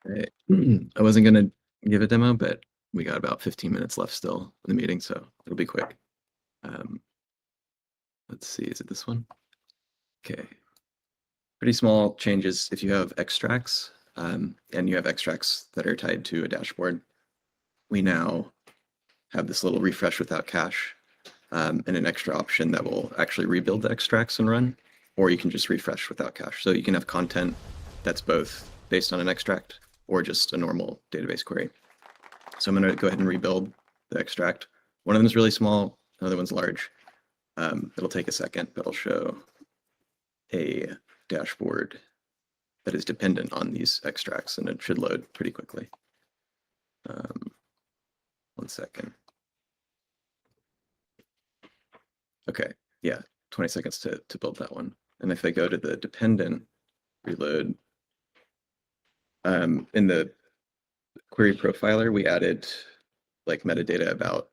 Right. I wasn't gonna give a demo, but we got about 15 minutes left still in the meeting, so it'll be quick. Um, let's see, is it this one? Okay. Pretty small changes if you have extracts, and you have extracts that are tied to a dashboard. We now have this little refresh without cache, and an extra option that will actually rebuild the extracts and run, or you can just refresh without cache. So you can have content that's both based on an extract or just a normal database query. So I'm going to go ahead and rebuild the extract. One of them is really small, another one's large. It'll take a second, but I'll show a dashboard that is dependent on these extracts, and it should load pretty quickly. 1 second. Okay, yeah, 20 seconds to build that one. And if I go to the dependent reload, in the query profiler, we added like metadata about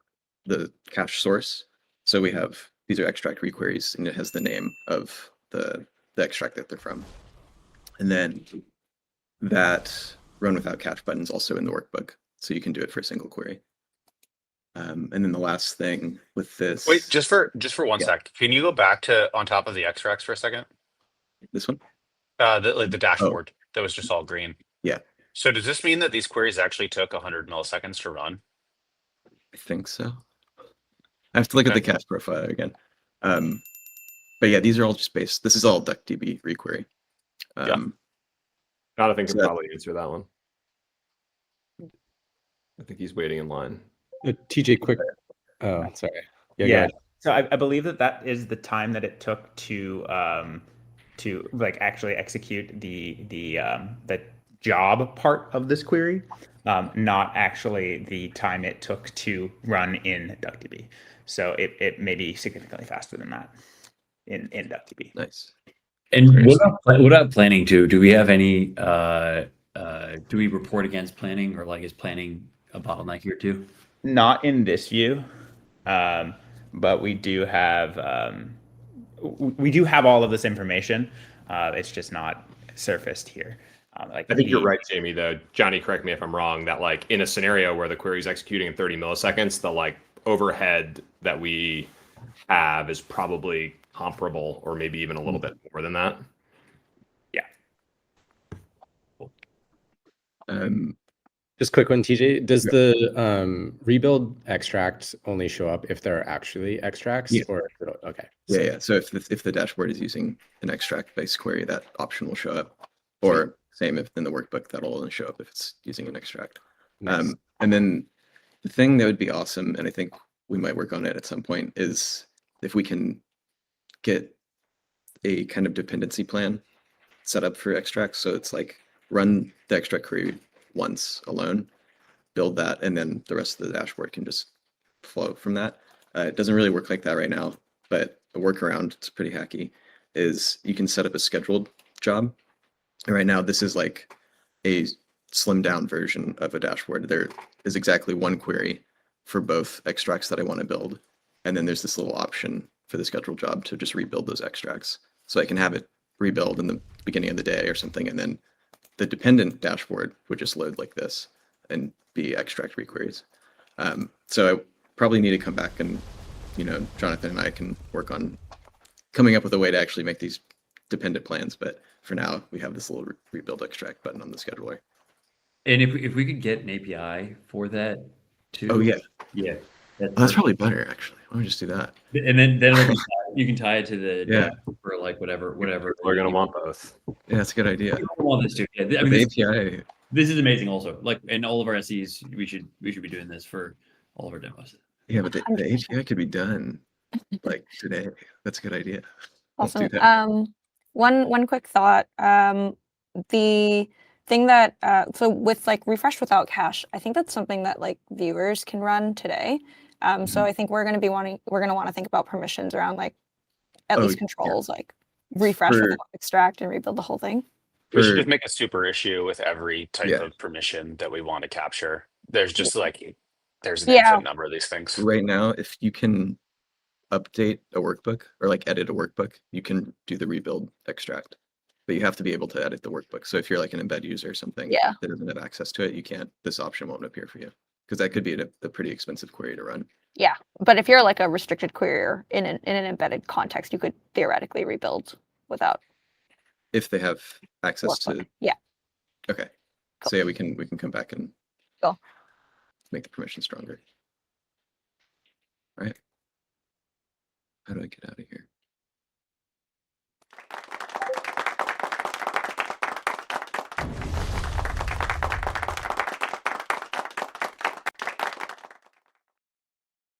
the cache source. So we have, these are extract requeries, and it has the name of the extract that they're from. And then that run without cache button is also in the workbook. So you can do it for a single query. And then the last thing with this. Wait, just for 1 Yeah. sec. Can you go back to on top of the extracts for a second? This one? The dashboard that was just all green. Yeah. So does this mean that these queries actually took 100 milliseconds to run? I think so. I have to look at the cache profile again. But yeah, these are all just based. This is all DuckDB requery. Jonathan can probably answer that one. I think he's waiting in line. TJ, quick. Oh, sorry. Yeah. So I believe that is the time that it took to like actually execute the job part of this query, not actually the time it took to run in DuckDB. So it may be significantly faster than that in DuckDB. Nice. And what about planning too? Do we have any? Do we report against planning, or like is planning a bottleneck here too? Not in this view, but we do have all of this information. It's just not surfaced here. I think you're right, Jamie. Though, Johnny, correct me if I'm wrong. That like in a scenario where the query is executing in 30 milliseconds, the like overhead that we have is probably comparable, or maybe even a little bit more than that. Yeah. Just quick one, TJ. Does the rebuild extract only show up if there are actually extracts? Yeah. Or okay. Yeah. So if the dashboard is using an extract-based query, that option will show up. Or same if in the workbook, that'll only show up if it's using an extract. Nice. And then the thing that would be awesome, and I think we might work on it at some point, is if we can get a kind of dependency plan set up for extracts. So it's like run the extract query once alone, build that, and then the rest of the dashboard can just flow from that. It doesn't really work like that right now, but a workaround, it's pretty hacky, is you can set up a scheduled job. And right now, this is like a slimmed down version of a dashboard. There is exactly one query for both extracts that I want to build. And then there's this little option for the scheduled job to just rebuild those extracts. So I can have it rebuild in the beginning of the day or something, and then the dependent dashboard would just load like this and be extract requeries. So I probably need to come back and, Jonathan and I can work on coming up with a way to actually make these dependent plans. But for now, we have this little rebuild extract button on the scheduler. And if we could get an API for that too. Oh yeah. Yeah. That's probably better actually. Why don't we just do that? And then you can tie it to the or like whatever. We're gonna want both. Yeah, that's a good idea. Want this too. Yeah, I mean, the API. This is amazing. Also, like in all of our SEs, we should be doing this for all of our demos. Yeah, but the API could be done like today. That's a good idea. Awesome. Let's do that. One quick thought. The thing that so with like refresh without cache, I think that's something that like viewers can run today. So I think we're going to want to think about permissions around like at least controls, like refresh without extract and rebuild the whole thing. We should just make a super issue with every type of permission that we want to capture. There's just like there's an infinite number of these things. Right now, if you can update a workbook or like edit a workbook, you can do the rebuild extract. but you have to be able to edit the workbook. So if you're like an embed user or something Yeah. that doesn't have access to it, you can't, this option won't appear for you because that could be a pretty expensive query to run. Yeah, but if you're like a restricted query in an embedded context, you could theoretically rebuild without If they have access workbook. to, Yeah. okay. Cool. So yeah, we can come back and Cool. make the permission stronger. All right. How do I get out of here?